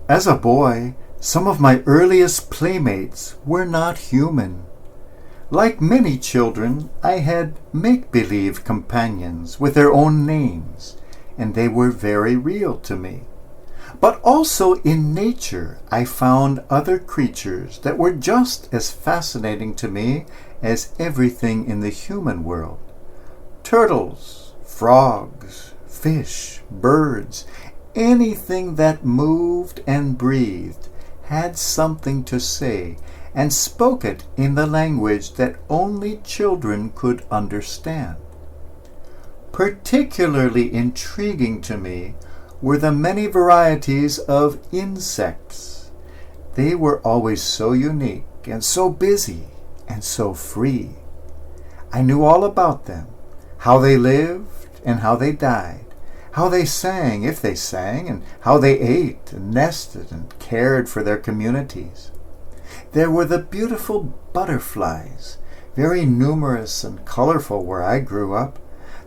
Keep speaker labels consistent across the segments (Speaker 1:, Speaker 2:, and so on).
Speaker 1: As a boy, some of my earliest playmates were not human. Like many children, I had make-believe companions with their own names, and they were very real to me. But also in nature, I found other creatures that were just as fascinating to me as everything in the human world. Turtles, frogs, fish, birds, anything that moved and breathed had something to say and spoke it in the language that only children could understand. Particularly intriguing to me were the many varieties of insects. They were always so unique and so busy and so free. I knew all about them, how they lived and how they died, how they sang if they sang, and how they ate and nested and cared for their communities. There were the beautiful butterflies, very numerous and colorful where I grew up,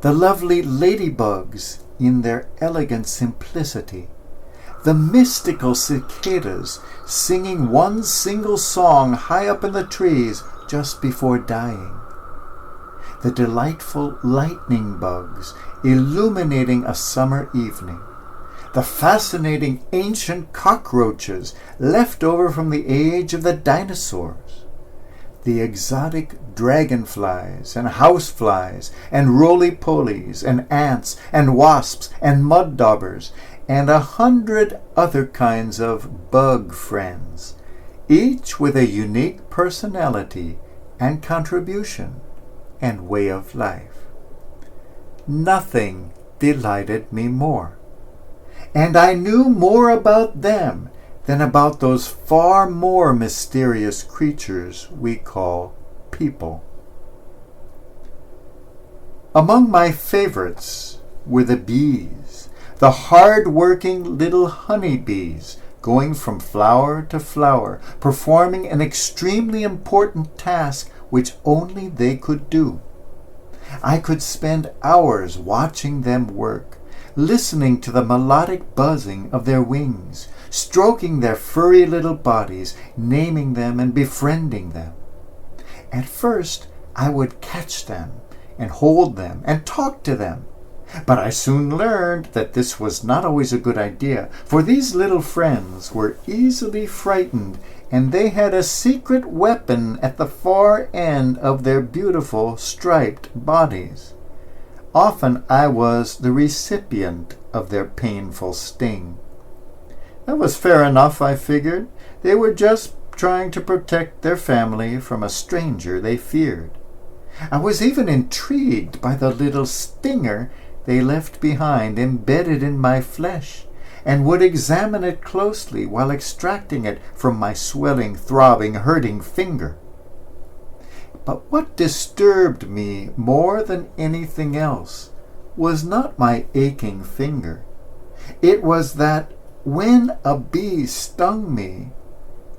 Speaker 1: the lovely ladybugs in their elegant simplicity, the mystical cicadas singing one single song high up in the trees just before dying, the delightful lightning bugs illuminating a summer evening, the fascinating ancient cockroaches left over from the age of the dinosaurs, the exotic dragonflies and houseflies and roly-polies and ants and wasps and mud daubers and 100 other kinds of bug friends, each with a unique personality and contribution and way of life. Nothing delighted me more, and I knew more about them than about those far more mysterious creatures we call people. Among my favorites were the bees, the hard-working little honeybees, going from flower to flower, performing an extremely important task which only they could do. I could spend hours watching them work, listening to the melodic buzzing of their wings, stroking their furry little bodies, naming them and befriending them. At first, I would catch them and hold them and talk to them. But I soon learned that this was not always a good idea, for these little friends were easily frightened, and they had a secret weapon at the far end of their beautiful striped bodies. Often I was the recipient of their painful sting. That was fair enough, I figured. They were just trying to protect their family from a stranger they feared. I was even intrigued by the little stinger they left behind embedded in my flesh, and would examine it closely while extracting it from my swelling, throbbing, hurting finger. But what disturbed me more than anything else was not my aching finger. It was that when a bee stung me,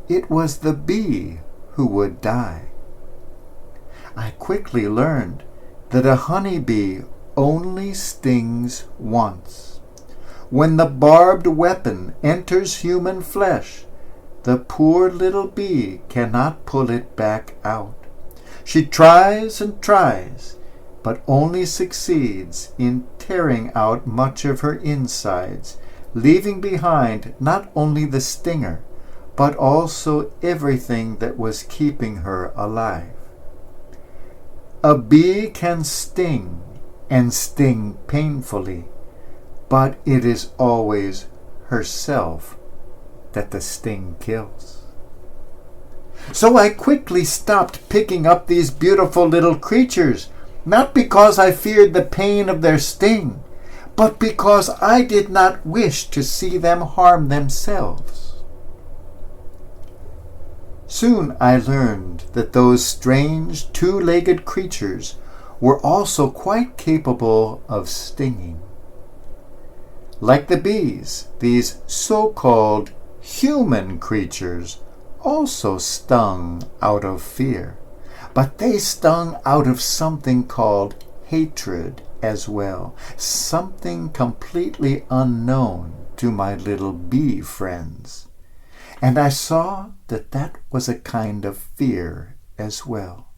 Speaker 1: it was the bee who would die. I quickly learned that a honeybee only stings once. When the barbed weapon enters human flesh, the poor little bee cannot pull it back out. She tries and tries, but only succeeds in tearing out much of her insides, leaving behind not only the stinger, but also everything that was keeping her alive. A bee can sting, and sting painfully, but it is always herself that the sting kills. So I quickly stopped picking up these beautiful little creatures, not because I feared the pain of their sting, but because I did not wish to see them harm themselves. Soon I learned that those strange two-legged creatures were also quite capable of stinging. Like the bees, these so-called human creatures also stung out of fear, but they stung out of something called hatred as well, something completely unknown to my little bee friends. And I saw that that was a kind of fear as well.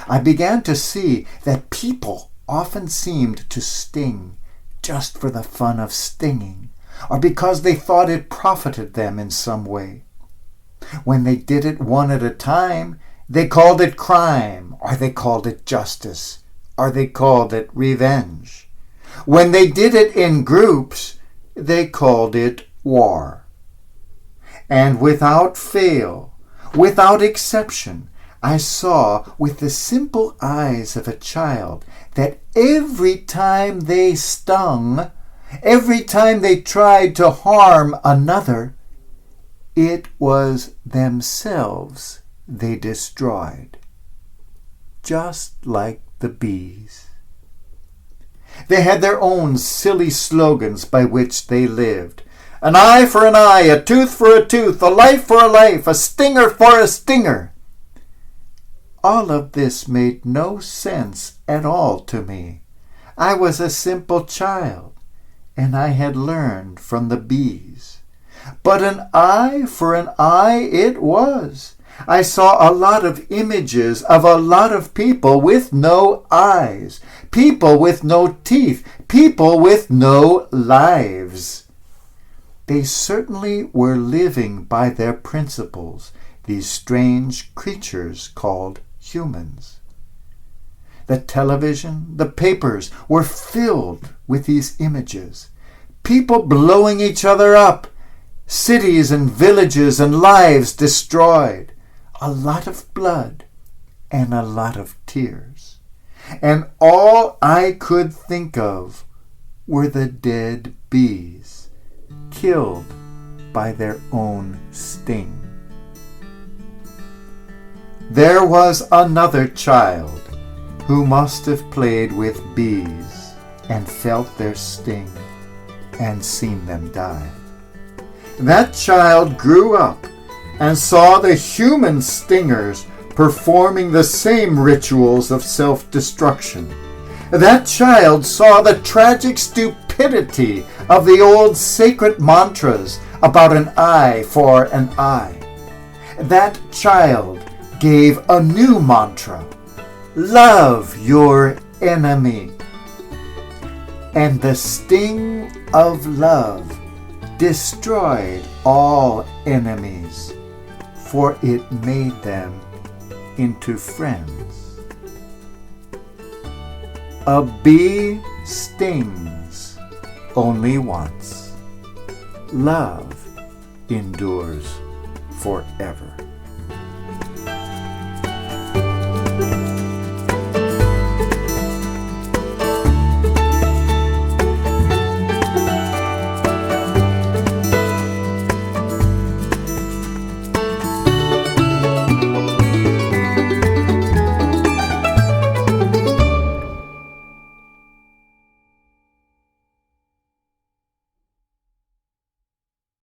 Speaker 1: I began to see that people often seemed to sting just for the fun of stinging, or because they thought it profited them in some way. When they did it one at a time, they called it crime, or they called it justice, or they called it revenge. When they did it in groups, they called it war. And without fail, without exception, I saw with the simple eyes of a child that every time they stung, every time they tried to harm another, it was themselves they destroyed, just like the bees. They had their own silly slogans by which they lived. An eye for an eye, a tooth for a tooth, a life for a life, a stinger for a stinger. All of this made no sense at all to me. I was a simple child, and I had learned from the bees. But an eye for an eye it was. I saw a lot of images of a lot of people with no eyes, people with no teeth, people with no lives. They certainly were living by their principles, these strange creatures called humans. The television, the papers were filled with these images. People blowing each other up, cities and villages and lives destroyed, a lot of blood and a lot of tears. And all I could think of were the dead bees, killed by their own sting. There was another child who must have played with bees and felt their sting and seen them die. That child grew up and saw the human stingers performing the same rituals of self-destruction. That child saw the tragic stupidity of the old sacred mantras about an eye for an eye. That child gave a new mantra: love your enemy. And the sting of love destroyed all enemies, for it made them into friends. A bee stings only once. Love endures forever.